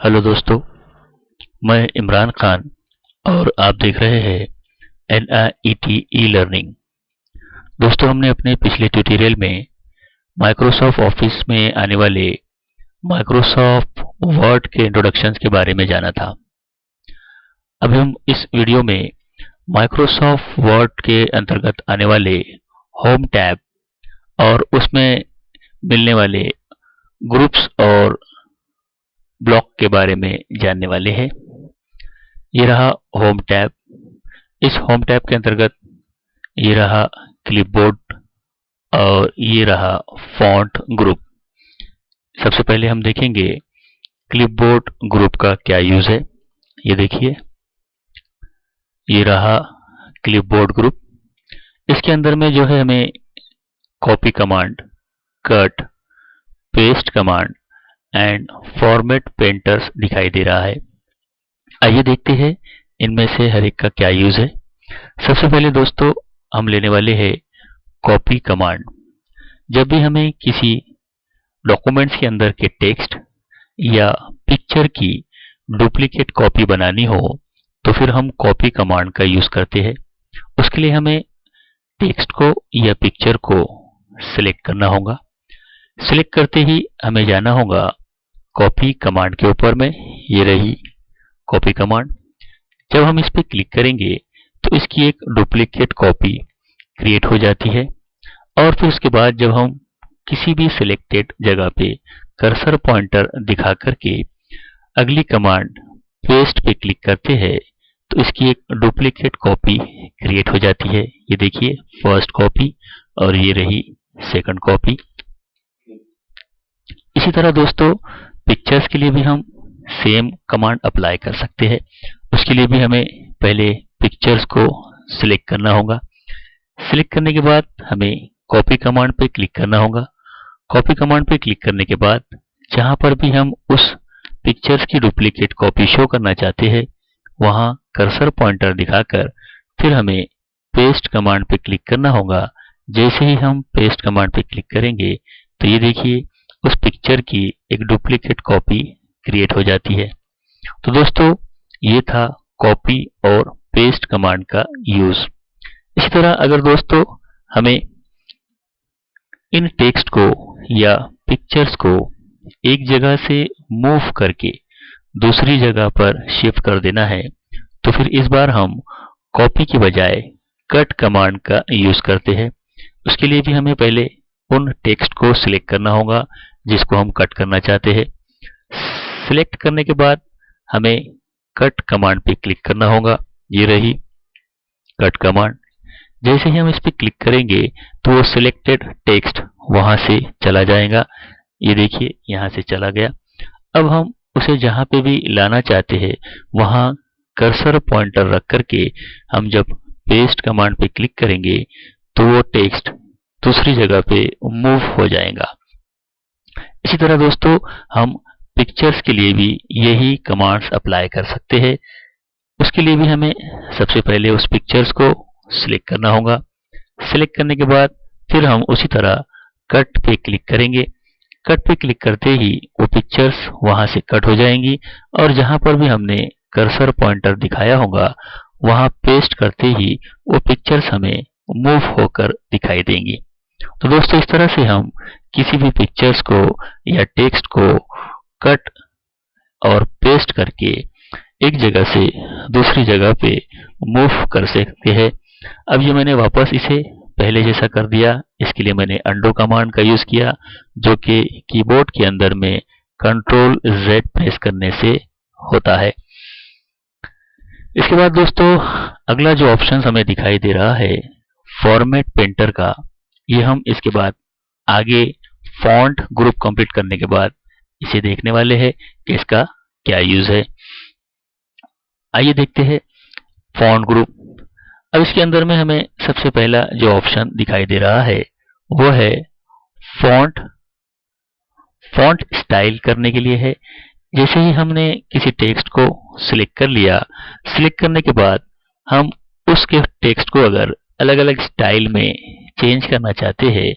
Hello दोस्तों, मैं इमरान खान और आप देख रहे हैं NIET ई लर्निंग। दोस्तों, हमने अपने पिछले ट्यूटोरियल में माइक्रोसॉफ्ट ऑफिस में आने वाले माइक्रोसॉफ्ट वर्ड के इंट्रोडक्शंस के बारे में जाना था। अब हम इस वीडियो में माइक्रोसॉफ्ट वर्ड के अंतर्गत आने वाले होम टैब और उसमें मिलने वाले ग्रुप्स और ब्लॉक के बारे में जानने वाले हैं। ये रहा होम टैब। इस होम टैब के अंतर्गत ये रहा क्लिपबोर्ड और ये रहा फॉन्ट ग्रुप। सबसे पहले हम देखेंगे क्लिपबोर्ड ग्रुप का क्या यूज है। ये देखिए, ये रहा क्लिपबोर्ड ग्रुप। इसके अंदर में जो है हमें copy command, cut, paste command and format painters दिखाई दे रहा है। आइए देखते हैं इनमें से हर एक का क्या यूज है। सबसे पहले दोस्तों हम लेने वाले हैं कॉपी कमांड। जब भी हमें किसी डॉक्यूमेंट्स के अंदर के टेक्स्ट या पिक्चर की डुप्लीकेट कॉपी बनानी हो तो फिर हम कॉपी कमांड का यूज करते हैं। उसके लिए हमें टेक्स्ट को या पिक्चर को सिलेक्ट करना होगा। सिलेक्ट करते ही हमें जाना होगा कॉपी कमांड के ऊपर में। ये रही कॉपी कमांड। जब हम इस पर क्लिक करेंगे तो इसकी एक डुप्लीकेट कॉपी क्रिएट हो जाती है और फिर उसके बाद जब हम किसी भी सिलेक्टेड जगह पे कर्सर पॉइंटर दिखा करके अगली कमांड पेस्ट पे क्लिक करते हैं तो इसकी एक डुप्लीकेट कॉपी क्रिएट हो जाती है। ये देखिए, फर्स्ट कॉपी और ये रही सेकंड कॉपी। इसी तरह दोस्तों पिक्चर्स के लिए भी हम सेम कमांड अप्लाई कर सकते हैं। उसके लिए भी हमें पहले पिक्चर्स को सिलेक्ट करना होगा। सिलेक्ट करने के बाद हमें कॉपी कमांड पे क्लिक करना होगा। कॉपी कमांड पे क्लिक करने के बाद जहां पर भी हम उस पिक्चर्स की डुप्लीकेट कॉपी शो करना चाहते हैं वहां कर्सर पॉइंटर दिखाकर फिर हमें पेस्ट कमांड पे क्लिक करना होगा। जैसे ही हम पेस्ट कमांड पे क्लिक करेंगे तो ये देखिए उस पिक्चर की एक डुप्लीकेट कॉपी क्रिएट हो जाती है। तो दोस्तों ये था कॉपी और पेस्ट कमांड का यूज। इसी तरह अगर दोस्तों हमें इन टेक्स्ट को या पिक्चर्स को एक जगह से मूव करके दूसरी जगह पर शिफ्ट कर देना है तो फिर इस बार हम कॉपी के बजाय कट कमांड का यूज करते हैं। उसके लिए भी हमें पहले उन टेक्स्ट को सिलेक्ट करना होगा जिसको हम कट करना चाहते हैं। सिलेक्ट करने के बाद हमें कट कमांड पे क्लिक करना होगा। ये रही कट कमांड। जैसे ही हम इस पे क्लिक करेंगे तो वो सिलेक्टेड टेक्स्ट वहां से चला जाएगा। ये देखिए यहां से चला गया। अब हम उसे जहां पे भी लाना चाहते हैं वहां कर्सर पॉइंटर रख करके हम जब पेस्ट कमांड पे क्लिक करेंगे तो वो टेक्स्ट दूसरी जगह पे मूव हो जाएगा। इसी तरह दोस्तों हम पिक्चर्स के लिए भी यही कमांड्स अप्लाई कर सकते हैं। उसके लिए भी हमें सबसे पहले उस पिक्चर्स को सिलेक्ट करना होगा। सिलेक्ट करने के बाद फिर हम उसी तरह कट पे क्लिक करेंगे। कट पे क्लिक करते ही वो पिक्चर्स वहां से कट हो जाएंगी और जहां पर भी हमने कर्सर पॉइंटर दिखाया होगा वहां पेस्ट करते ही वो पिक्चर्स हमें मूव होकर दिखाई देंगी। तो दोस्तों इस तरह से हम किसी भी पिक्चर्स को या टेक्स्ट को कट और पेस्ट करके एक जगह से दूसरी जगह पे मूव कर सकते हैं। अब ये मैंने वापस इसे पहले जैसा कर दिया। इसके लिए मैंने अंडू कमांड का यूज किया जो कि कीबोर्ड के अंदर में कंट्रोल Z प्रेस करने से होता है। इसके बाद दोस्तों अगला जो ऑप्शन हमें दिखाई दे रहा है फॉर्मेट पेंटर का, ये हम इसके बाद आगे फॉन्ट ग्रुप कंप्लीट करने के बाद इसे देखने वाले हैं कि इसका क्या यूज है। आइए देखते हैं फॉन्ट ग्रुप। अब इसके अंदर में हमें सबसे पहला जो ऑप्शन दिखाई दे रहा है वो है फॉन्ट स्टाइल करने के लिए है। जैसे ही हमने किसी टेक्स्ट को सिलेक्ट कर लिया, सिलेक्ट करने के बाद हम उसके टेक्स्ट को अगर अलग अलग स्टाइल में चेंज करना चाहते हैं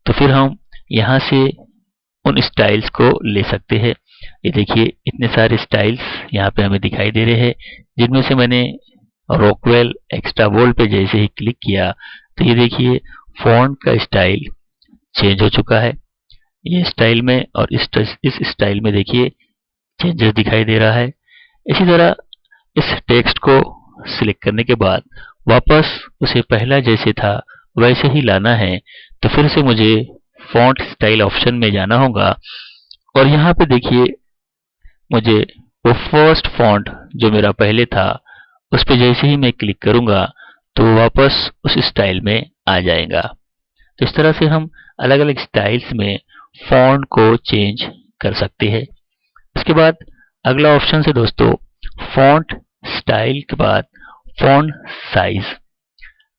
तो फिर हम यहाँ से उन स्टाइल्स को ले सकते हैं। ये देखिए इतने सारे स्टाइल्स यहाँ पे हमें दिखाई दे रहे हैं, जिनमें से मैंने रॉकवेल एक्स्ट्रा बोल्ड पे जैसे ही क्लिक किया तो ये देखिए फॉन्ट का स्टाइल चेंज हो चुका है। ये स्टाइल में और इस स्टाइल में देखिए चेंजेस दिखाई दे रहा है। इसी तरह इस टेक्स्ट को सिलेक्ट करने के बाद वापस उसे पहला जैसे था वैसे ही लाना है, तो फिर से मुझे फॉन्ट स्टाइल ऑप्शन में जाना होगा और यहाँ पे देखिए मुझे वो फर्स्ट फॉन्ट जो मेरा पहले था उस पे जैसे ही मैं क्लिक करूंगा तो वापस उस स्टाइल में आ जाएगा। तो इस तरह से हम अलग अलग स्टाइल्स में फॉन्ट को चेंज कर सकते हैं। इसके बाद अगला ऑप्शन है दोस्तों फॉन्ट स्टाइल के बाद फॉन्ट साइज।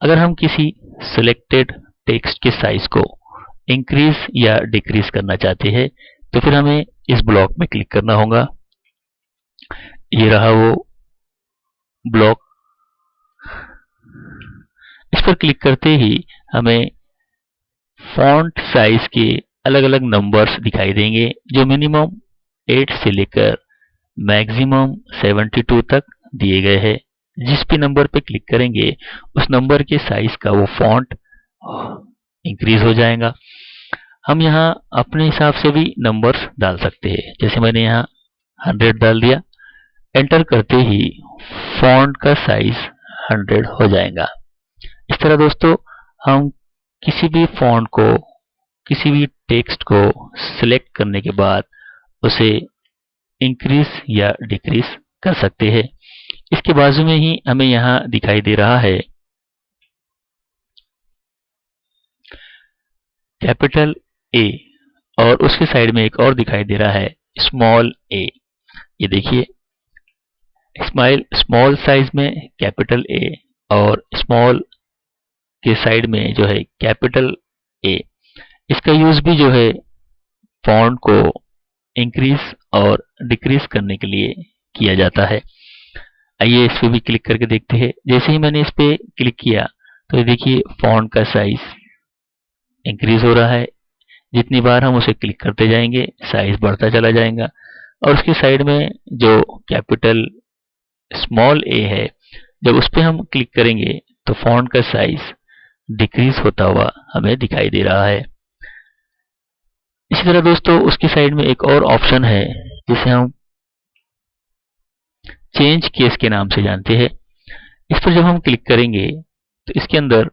अगर हम किसी सिलेक्टेड टेक्स्ट के साइज को इंक्रीज या डिक्रीज करना चाहते हैं तो फिर हमें इस ब्लॉक में क्लिक करना होगा। ये रहा वो ब्लॉक। इस पर क्लिक करते ही हमें फॉन्ट साइज के अलग अलग नंबर्स दिखाई देंगे जो मिनिमम 8 से लेकर मैक्सिमम 72 तक दिए गए हैं। जिस भी नंबर पे क्लिक करेंगे उस नंबर के साइज का वो फॉन्ट इंक्रीज हो जाएगा। हम यहाँ अपने हिसाब से भी नंबर्स डाल सकते हैं। जैसे मैंने यहाँ 100 डाल दिया, एंटर करते ही फॉन्ट का साइज 100 हो जाएगा। इस तरह दोस्तों हम किसी भी फॉन्ट को, किसी भी टेक्स्ट को सिलेक्ट करने के बाद उसे इंक्रीज या डिक्रीज कर सकते हैं। इसके बाजू में ही हमें यहाँ दिखाई दे रहा है कैपिटल ए और उसके साइड में एक और दिखाई दे रहा है स्मॉल ए। ये देखिए स्मॉल साइज में कैपिटल ए और स्मॉल के साइड में जो है कैपिटल ए, इसका यूज भी जो है फॉन्ट को इंक्रीज और डिक्रीज करने के लिए किया जाता है। आइए इस पे भी क्लिक करके देखते हैं। जैसे ही मैंने इस पे क्लिक किया तो ये देखिए फॉन्ट का साइज इंक्रीज हो रहा है। जितनी बार हम उसे क्लिक करते जाएंगे साइज बढ़ता चला जाएगा और उसके साइड में जो कैपिटल स्मॉल ए है जब उस पे हम क्लिक करेंगे तो फॉन्ट का साइज डिक्रीज होता हुआ हमें दिखाई दे रहा है। इसी तरह दोस्तों उसकी साइड में एक और ऑप्शन है जिसे हम चेंज केस के नाम से जानते हैं। इस पर जब हम क्लिक करेंगे तो इसके अंदर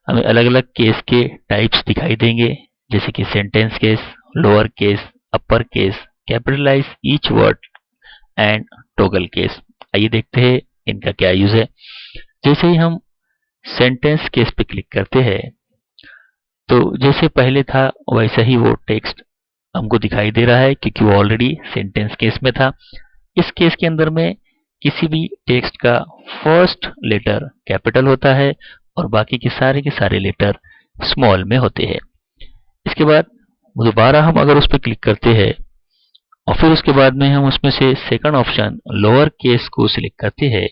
हमें अलग अलग केस के टाइप्स दिखाई देंगे, जैसे कि sentence case, lower case, upper case, capitalise each word and toggle case. आइए देखते हैं इनका क्या यूज है। जैसे ही हम सेंटेंस केस पे क्लिक करते हैं तो जैसे पहले था वैसा ही वो टेक्स्ट हमको दिखाई दे रहा है क्योंकि वो ऑलरेडी सेंटेंस केस में था। इस केस के अंदर में किसी भी टेक्स्ट का फर्स्ट लेटर कैपिटल होता है और बाकी के सारे लेटर स्मॉल में होते हैं। इसके बाद दोबारा हम अगर उस पर क्लिक करते हैं और फिर उसके बाद में हम उसमें से सेकंड ऑप्शन लोअर केस को सिलेक्ट करते हैं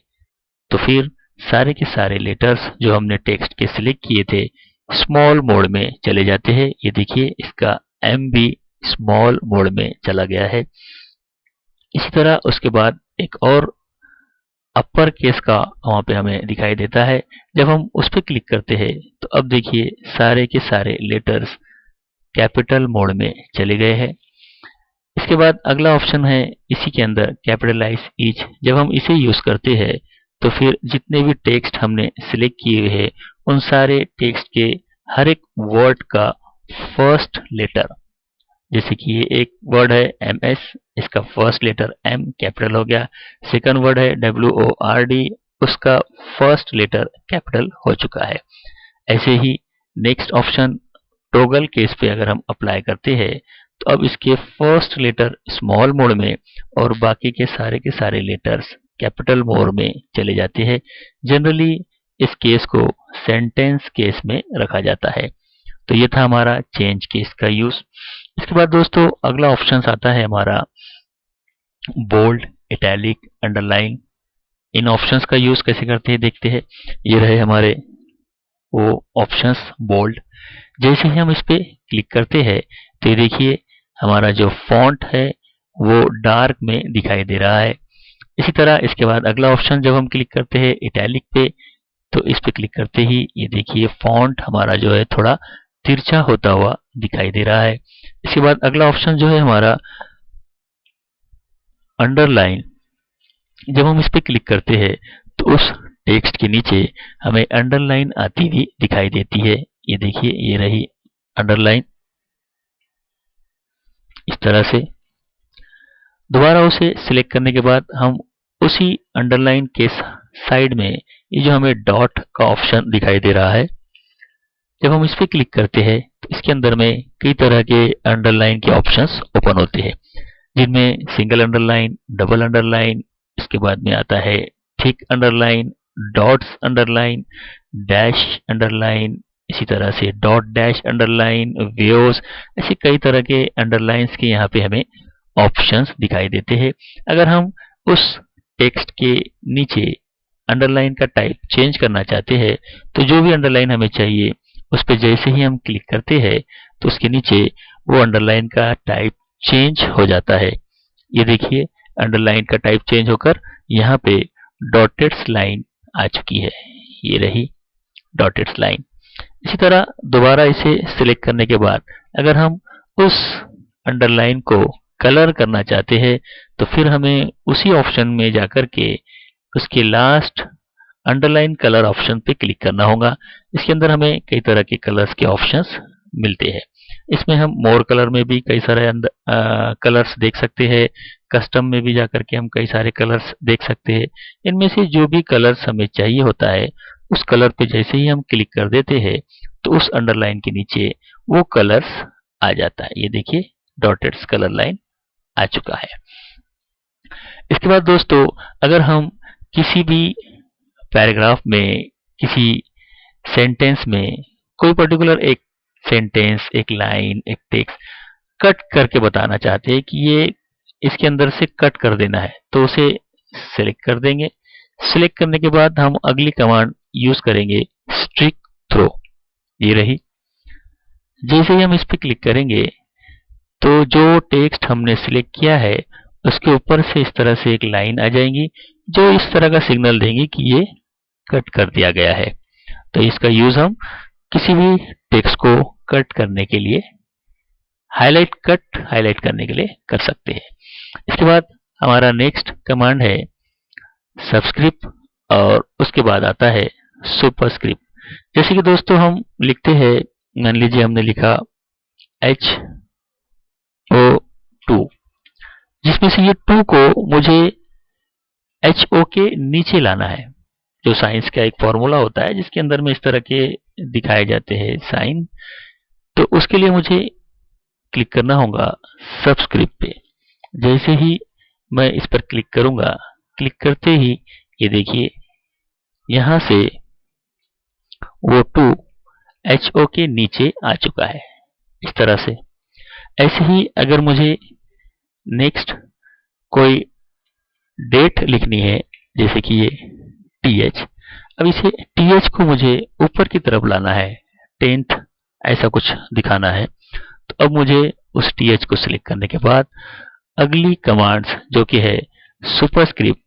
तो फिर सारे के सारे लेटर्स जो हमने टेक्स्ट के सिलेक्ट किए थे स्मॉल मोड में चले जाते हैं। ये देखिए इसका एम भी स्मॉल मोड में चला गया है। इसी तरह उसके बाद एक और अपर केस का वहां पे हमें दिखाई देता है। जब हम उस पर क्लिक करते हैं तो अब देखिए सारे के सारे लेटर्स कैपिटल मोड में चले गए हैं। इसके बाद अगला ऑप्शन है इसी के अंदर कैपिटलाइज ईच। जब हम इसे यूज करते हैं तो फिर जितने भी टेक्स्ट हमने सिलेक्ट किए हुए हैं उन सारे टेक्स्ट के हर एक वर्ड का फर्स्ट लेटर, जैसे कि ये एक वर्ड है MS, इसका फर्स्ट लेटर M कैपिटल हो गया। सेकंड वर्ड है WORD, उसका फर्स्ट लेटर कैपिटल हो चुका है। ऐसे ही नेक्स्ट ऑप्शन टॉगल केस पे अगर हम अप्लाई करते हैं तो अब इसके फर्स्ट लेटर स्मॉल मोड में और बाकी के सारे लेटर्स कैपिटल मोड में चले जाते हैं। जनरली इस केस को सेंटेंस केस में रखा जाता है। तो ये था हमारा चेंज केस का यूज। इसके बाद दोस्तों अगला ऑप्शन आता है हमारा बोल्ड, इटैलिक, अंडरलाइन। इन ऑप्शंस का यूज कैसे करते हैं देखते हैं। ये रहे हमारे वो ऑप्शंस बोल्ड। जैसे ही हम इस पे क्लिक करते हैं तो ये देखिए हमारा जो फॉन्ट है वो डार्क में दिखाई दे रहा है। इसी तरह इसके बाद अगला ऑप्शन जब हम क्लिक करते हैं इटैलिक पे, तो इस पे क्लिक करते ही ये देखिए फॉन्ट हमारा जो है थोड़ा तिरछा होता हुआ दिखाई दे रहा है। इसके बाद अगला ऑप्शन जो है हमारा अंडरलाइन, जब हम इस पे क्लिक करते हैं तो उस टेक्स्ट के नीचे हमें अंडरलाइन आती हुई दिखाई देती है। ये देखिए ये रही अंडरलाइन। इस तरह से दोबारा उसे सिलेक्ट करने के बाद हम उसी अंडरलाइन के साइड में ये जो हमें डॉट का ऑप्शन दिखाई दे रहा है, जब हम इस पे क्लिक करते हैं तो इसके अंदर में कई तरह के अंडरलाइन के ऑप्शंस ओपन होते हैं, जिनमें सिंगल अंडरलाइन, डबल अंडरलाइन, इसके बाद में आता है thick underline, dots underline, dash underline, इसी तरह से डॉट डैश अंडरलाइन, वेव्स, ऐसे कई तरह के अंडरलाइंस के यहाँ पे हमें ऑप्शंस दिखाई देते हैं। अगर हम उस टेक्स्ट के नीचे अंडरलाइन का टाइप चेंज करना चाहते हैं तो जो भी अंडरलाइन हमें चाहिए उस पर जैसे ही हम क्लिक करते हैं तो उसके नीचे वो अंडरलाइन का टाइप चेंज हो जाता है। ये देखिए अंडरलाइन का टाइप चेंज होकर यहाँ पे डॉटेड लाइन आ चुकी है। ये रही डॉटेड लाइन। इसी तरह दोबारा इसे सिलेक्ट करने के बाद अगर हम उस अंडरलाइन को कलर करना चाहते हैं तो फिर हमें उसी ऑप्शन में जाकर के उसके लास्ट अंडरलाइन कलर ऑप्शन पे क्लिक करना होगा। इसके अंदर हमें कई तरह के कलर्स के ऑप्शंस मिलते हैं। इसमें हम मोर कलर में भी कई सारे कलर्स देख सकते हैं, कस्टम में भी जाकर के हम कई सारे कलर्स देख सकते हैं। इनमें से जो भी कलर्स हमें चाहिए होता है उस कलर पे जैसे ही हम क्लिक कर देते हैं तो उस अंडरलाइन के नीचे वो कलर्स आ जाता है। ये देखिए डॉटेड कलर लाइन आ चुका है। इसके बाद दोस्तों अगर हम किसी भी पैराग्राफ में, किसी सेंटेंस में कोई पर्टिकुलर एक सेंटेंस, एक लाइन, एक टेक्स्ट कट करके बताना चाहते हैं कि ये इसके अंदर से कट कर देना है तो उसे सिलेक्ट कर देंगे। सिलेक्ट करने के बाद हम अगली कमांड यूज करेंगे स्ट्रिक थ्रो। ये रही। जैसे ही हम इस पर क्लिक करेंगे तो जो टेक्स्ट हमने सिलेक्ट किया है उसके ऊपर से इस तरह से एक लाइन आ जाएंगी जो इस तरह का सिग्नल देंगी कि ये कट कर दिया गया है। तो इसका यूज हम किसी भी टेक्स्ट को कट करने के लिए, हाईलाइट करने के लिए कर सकते हैं। इसके बाद हमारा नेक्स्ट कमांड है सबस्क्रिप्ट और उसके बाद आता है सुपरस्क्रिप्ट। जैसे कि दोस्तों हम लिखते हैं, मान लीजिए हमने लिखा HO2, जिसमें से ये 2 को मुझे HO के नीचे लाना है। जो साइंस का एक फॉर्मूला होता है जिसके अंदर में इस तरह के दिखाए जाते हैं साइन, तो उसके लिए मुझे क्लिक करना होगा सबस्क्रिप्ट पे। जैसे ही मैं इस पर क्लिक करूंगा, क्लिक करते ही ये देखिए यहां से वो 2 HO के नीचे आ चुका है। इस तरह से ऐसे ही अगर मुझे नेक्स्ट कोई डेट लिखनी है, जैसे कि ये TH, अब इसे TH को मुझे ऊपर की तरफ लाना है, 10th ऐसा कुछ दिखाना है। तो अब मुझे उस TH को सिलेक्ट करने के बाद अगली कमांड्स जो कि है सुपरस्क्रिप्ट,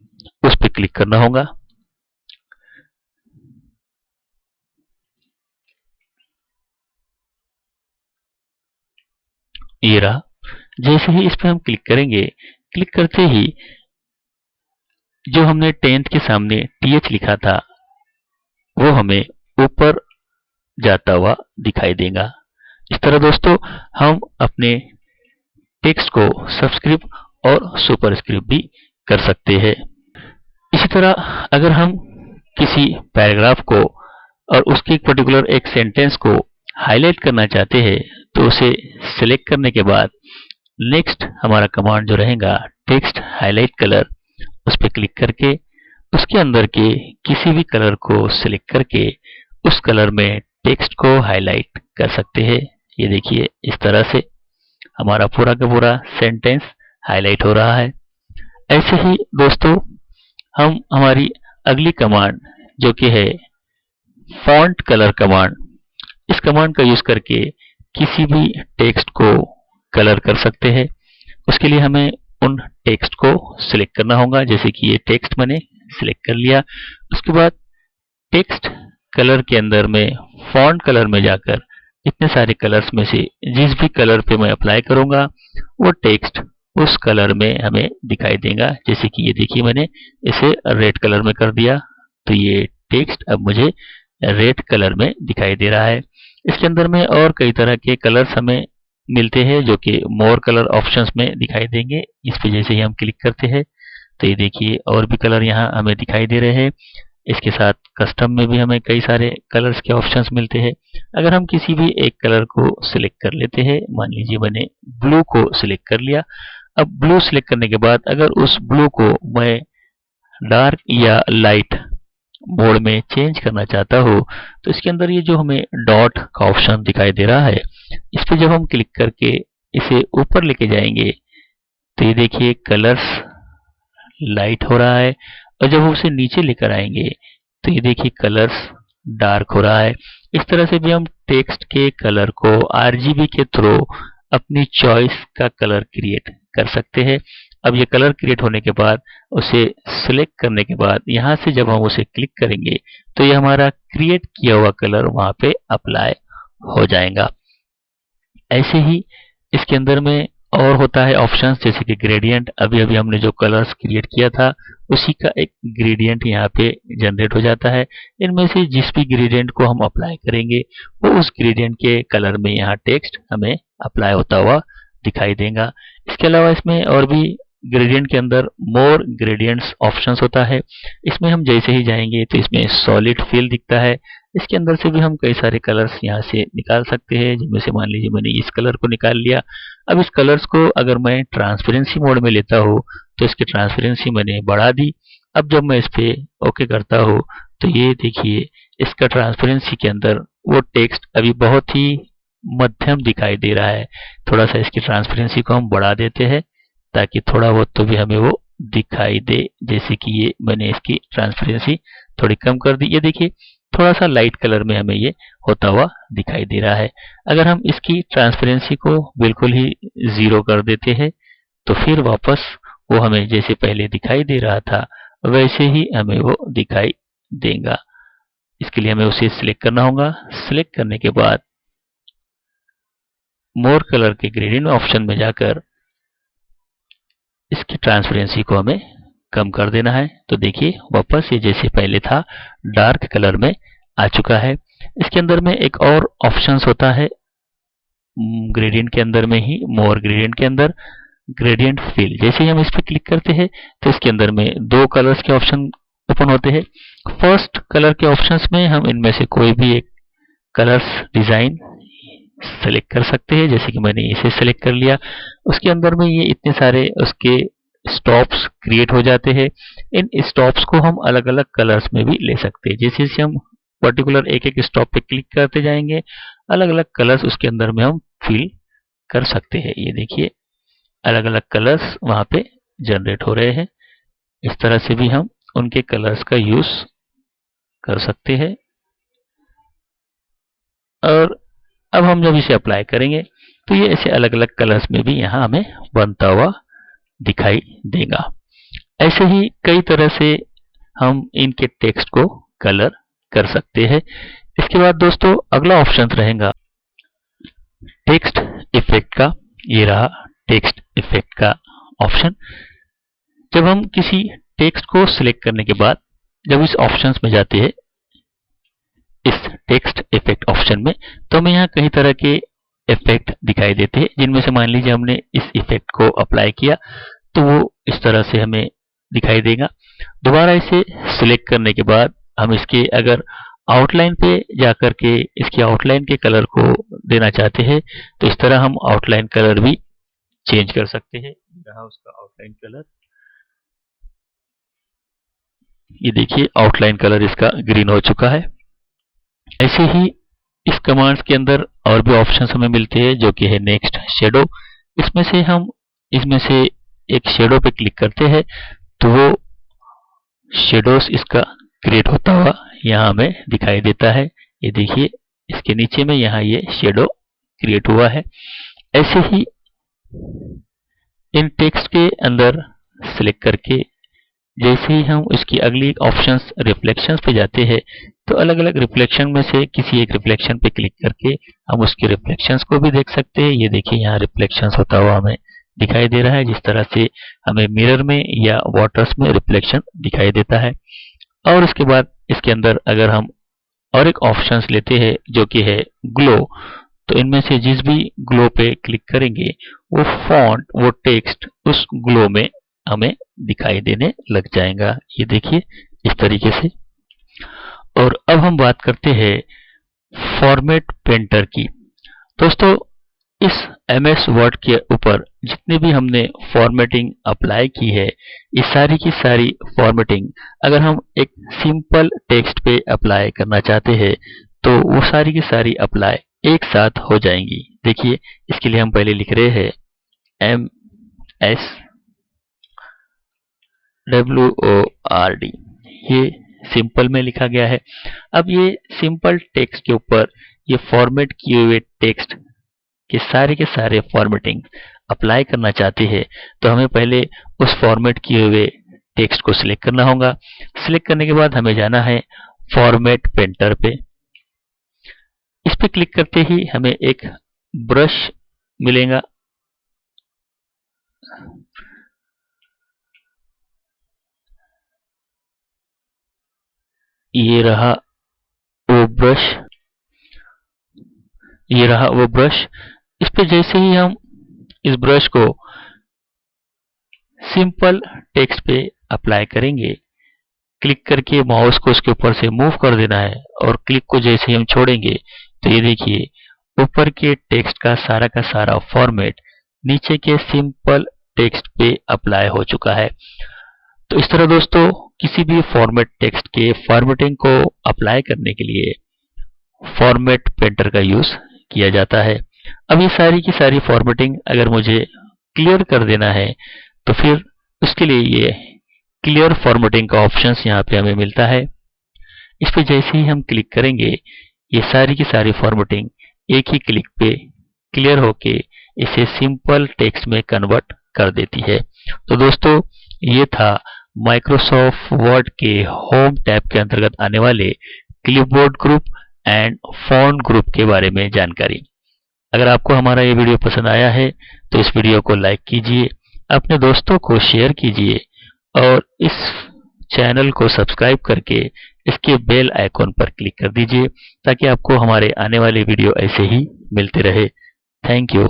उस पर क्लिक करना होगा। ये रहा। जैसे ही इस पर हम क्लिक करेंगे, क्लिक करते ही जो हमने 10th के सामने TH लिखा था वो हमें ऊपर जाता हुआ दिखाई देगा। इस तरह दोस्तों हम अपने टेक्स्ट को सबस्क्रिप्ट और सुपरस्क्रिप्ट भी कर सकते हैं। इसी तरह अगर हम किसी पैराग्राफ को और उसके एक पर्टिकुलर एक सेंटेंस को हाईलाइट करना चाहते हैं तो उसे सिलेक्ट करने के बाद नेक्स्ट हमारा कमांड जो रहेगा टेक्स्ट हाईलाइट कलर, उस पर क्लिक करके उसके अंदर के किसी भी कलर को सिलेक्ट करके उस कलर में टेक्स्ट को हाईलाइट कर सकते हैं। ये देखिए इस तरह से हमारा पूरा का पूरा सेंटेंस हाईलाइट हो रहा है। ऐसे ही दोस्तों हम हमारी अगली कमांड जो कि है फॉन्ट कलर कमांड, इस कमांड का यूज करके किसी भी टेक्स्ट को कलर कर सकते हैं। उसके लिए हमें उन टेक्स्ट को सिलेक्ट करना होगा। जैसे कि ये टेक्स्ट मैंने सिलेक्ट कर लिया। उसके बाद टेक्स्ट कलर के अंदर में फॉन्ट कलर में जाकर इतने सारे कलर्स में से जिस भी कलर पे मैं अप्लाई करूंगा वो टेक्स्ट उस कलर में हमें दिखाई देगा। जैसे कि ये देखिए मैंने इसे रेड कलर में कर दिया, तो ये टेक्स्ट अब मुझे रेड कलर में दिखाई दे रहा है। इसके अंदर में और कई तरह के कलर्स हमें मिलते हैं जो कि मोर कलर ऑप्शंस में दिखाई देंगे। इस पे जैसे ही हम क्लिक करते हैं तो ये देखिए और भी कलर यहाँ हमें दिखाई दे रहे हैं। इसके साथ कस्टम में भी हमें कई सारे कलर्स के ऑप्शंस मिलते हैं। अगर हम किसी भी एक कलर को सिलेक्ट कर लेते हैं, मान लीजिए मैंने ब्लू को सिलेक्ट कर लिया। अब ब्लू सिलेक्ट करने के बाद अगर उस ब्लू को मैं डार्क या लाइट मोड में चेंज करना चाहता हूँ तो इसके अंदर ये जो हमें डॉट का ऑप्शन दिखाई दे रहा है, इस पर जब हम क्लिक करके इसे ऊपर लेके जाएंगे तो ये देखिए कलर्स लाइट हो रहा है, और जब हम उसे नीचे लेकर आएंगे तो ये देखिए कलर्स डार्क हो रहा है। इस तरह से भी हम टेक्स्ट के कलर को RGB के थ्रू अपनी चॉइस का कलर क्रिएट कर सकते हैं। अब ये कलर क्रिएट होने के बाद उसे सिलेक्ट करने के बाद यहाँ से जब हम उसे क्लिक करेंगे तो ये हमारा क्रिएट किया हुआ कलर वहाँ पे अप्लाई हो जाएगा। ऐसे ही इसके अंदर में और होता है ऑप्शंस, जैसे कि ग्रेडियंट। अभी अभी हमने जो कलर्स क्रिएट किया था उसी का एक ग्रेडियंट यहाँ पे जनरेट हो जाता है। इनमें से जिस भी ग्रेडियंट को हम अप्लाई करेंगे वो उस ग्रेडियंट के कलर में यहाँ टेक्स्ट हमें अप्लाई होता हुआ दिखाई देगा। इसके अलावा इसमें और भी ग्रेडियंट के अंदर मोर ग्रेडियंट्स ऑप्शंस होता है। इसमें हम जैसे ही जाएंगे तो इसमें सॉलिड फिल दिखता है। इसके अंदर से भी हम कई सारे कलर्स यहाँ से निकाल सकते हैं, जिनमें से मान लीजिए मैंने इस कलर को निकाल लिया। अब इस कलर्स को अगर मैं ट्रांसपेरेंसी मोड में लेता हूँ तो इसकी ट्रांसपेरेंसी मैंने बढ़ा दी। अब जब मैं इस पे ओके करता हूँ तो ये देखिए इसका ट्रांसपेरेंसी के अंदर वो टेक्स्ट अभी बहुत ही मध्यम दिखाई दे रहा है। थोड़ा सा इसकी ट्रांसपेरेंसी को हम बढ़ा देते हैं ताकि थोड़ा बहुत तो भी हमें वो दिखाई दे। जैसे कि ये मैंने इसकी ट्रांसपेरेंसी थोड़ी कम कर दी। ये देखिए थोड़ा सा लाइट कलर में हमें ये होता हुआ दिखाई दे रहा है। अगर हम इसकी ट्रांसपेरेंसी को बिल्कुल ही 0 कर देते हैं तो फिर वापस वो हमें जैसे पहले दिखाई दे रहा था वैसे ही हमें वो दिखाई देगा। इसके लिए हमें उसे सिलेक्ट करना होगा। सिलेक्ट करने के बाद मोर कलर के ग्रेडियंट ऑप्शन में जाकर इसकी ट्रांसपेरेंसी को हमें कम कर देना है। तो देखिए वापस ये जैसे पहले था डार्क कलर में आ चुका है। इसके अंदर में एक और ऑप्शंस होता है ग्रेडियंट के अंदर में ही, मोर ग्रेडियंट के अंदर ग्रेडियंट फिल। जैसे ही हम इस पर क्लिक करते हैं तो इसके अंदर में 2 कलर्स के ऑप्शन ओपन होते हैं। फर्स्ट कलर के ऑप्शंस में हम इनमें से कोई भी एक कलर्स डिजाइन सेलेक्ट कर सकते हैं। जैसे कि मैंने इसे सेलेक्ट कर लिया। उसके अंदर में ये इतने सारे उसके स्टॉप्स क्रिएट हो जाते हैं। इन स्टॉप्स को हम अलग अलग कलर्स में भी ले सकते हैं। जैसे जैसे हम पर्टिकुलर एक एक स्टॉप पे क्लिक करते जाएंगे अलग अलग कलर्स उसके अंदर में हम फिल कर सकते हैं। ये देखिए अलग अलग कलर्स वहां पे जनरेट हो रहे हैं। इस तरह से भी हम उनके कलर्स का यूज कर सकते हैं। और अब हम जब इसे अप्लाई करेंगे तो ये ऐसे अलग अलग कलर्स में भी यहाँ हमें बनता हुआ दिखाई देगा। ऐसे ही कई तरह से हम इनके टेक्स्ट को कलर कर सकते हैं। इसके बाद दोस्तों अगला ऑप्शन रहेगा टेक्स्ट इफेक्ट का। ये रहा टेक्स्ट इफेक्ट का ऑप्शन। जब हम किसी टेक्स्ट को सिलेक्ट करने के बाद जब इस ऑप्शंस में जाते हैं इस टेक्स्ट इफेक्ट ऑप्शन में तो हमें यहाँ कई तरह के इफेक्ट दिखाई देते हैं, जिनमें से मान लीजिए हमने इस इफेक्ट को अप्लाई किया तो वो इस तरह से हमें दिखाई देगा। दोबारा इसे सिलेक्ट करने के बाद हम इसके अगर आउटलाइन पे जाकर के इसके आउटलाइन के कलर को देना चाहते हैं तो इस तरह हम आउटलाइन कलर भी चेंज कर सकते हैं। रहा उसका आउटलाइन कलर। ये देखिए आउटलाइन कलर इसका ग्रीन हो चुका है। ऐसे ही इस कमांड्स के अंदर और भी ऑप्शंस हमें मिलते हैं जो कि है नेक्स्ट शेडो। इसमें से एक शेडो पे क्लिक करते हैं तो वो शेडोस इसका क्रिएट होता हुआ यहाँ हमें दिखाई देता है। ये देखिए इसके नीचे में यहाँ ये शेडो क्रिएट हुआ है। ऐसे ही इन टेक्स्ट के अंदर सिलेक्ट करके जैसे ही हम उसकी अगली ऑप्शंस रिफ्लेक्शंस पे जाते हैं तो अलग अलग रिफ्लेक्शन में से किसी एक रिफ्लेक्शन पे क्लिक करके हम उसके रिफ्लेक्शंस को भी देख सकते हैं। ये देखिए यहाँ रिफ्लेक्शंस होता हुआ हमें दिखाई दे रहा है, जिस तरह से हमें मिरर में या वाटर्स में रिफ्लेक्शन दिखाई देता है। और उसके बाद इसके अंदर अगर हम और एक ऑप्शंस लेते हैं जो कि है ग्लो, तो इनमें से जिस भी ग्लो पे क्लिक करेंगे वो फॉन्ट, वो टेक्स्ट उस ग्लो में हमें दिखाई देने लग जाएगा। ये देखिए इस तरीके से। और अब हम बात करते हैं फॉर्मेट पेंटर की। दोस्तों, इस MS वर्ड के ऊपर जितने भी हमने फॉर्मेटिंग अप्लाई की है, ये सारी की सारी फॉर्मेटिंग अगर हम एक सिंपल टेक्स्ट पे अप्लाई करना चाहते हैं तो वो सारी की सारी अप्लाई एक साथ हो जाएंगी। देखिए, इसके लिए हम पहले लिख रहे हैं MSWORD, ये सिंपल में लिखा गया है। अब ये सिंपल टेक्स्ट के ऊपर ये फॉर्मेट किए हुए टेक्स्ट के सारे फॉर्मेटिंग अप्लाई करना चाहते हैं तो हमें पहले उस फॉर्मेट किए हुए टेक्स्ट को सिलेक्ट करना होगा। सिलेक्ट करने के बाद हमें जाना है फॉर्मेट पेंटर पे। इस पे क्लिक करते ही हमें एक ब्रश मिलेगा। ये रहा वो ब्रश, ये रहा वो ब्रश। इस पे जैसे ही हम इस ब्रश को सिंपल टेक्स्ट पे अप्लाई करेंगे, क्लिक करके माउस को उसके ऊपर से मूव कर देना है और क्लिक को जैसे ही हम छोड़ेंगे तो ये देखिए ऊपर के टेक्स्ट का सारा फॉर्मेट नीचे के सिंपल टेक्स्ट पे अप्लाई हो चुका है। तो इस तरह दोस्तों किसी भी फॉर्मेट टेक्स्ट के फॉर्मेटिंग को अप्लाई करने के लिए फॉर्मेट पेंटर का यूज किया जाता है। अब ये सारी की सारी फॉर्मेटिंग अगर मुझे क्लियर कर देना है तो फिर उसके लिए ये क्लियर फॉर्मेटिंग का ऑप्शंस यहाँ पे हमें मिलता है। इस पे जैसे ही हम क्लिक करेंगे ये सारी की सारी फॉर्मेटिंग एक ही क्लिक पे क्लियर होके इसे सिंपल टेक्स्ट में कन्वर्ट कर देती है। तो दोस्तों, ये था माइक्रोसॉफ्ट वर्ड के होम टैब के अंतर्गत आने वाले clipboard group and font group के बारे में जानकारी। अगर आपको हमारा ये वीडियो पसंद आया है तो इस वीडियो को लाइक कीजिए, अपने दोस्तों को शेयर कीजिए और इस चैनल को सब्सक्राइब करके इसके बेल आइकॉन पर क्लिक कर दीजिए ताकि आपको हमारे आने वाले वीडियो ऐसे ही मिलते रहे। Thank you.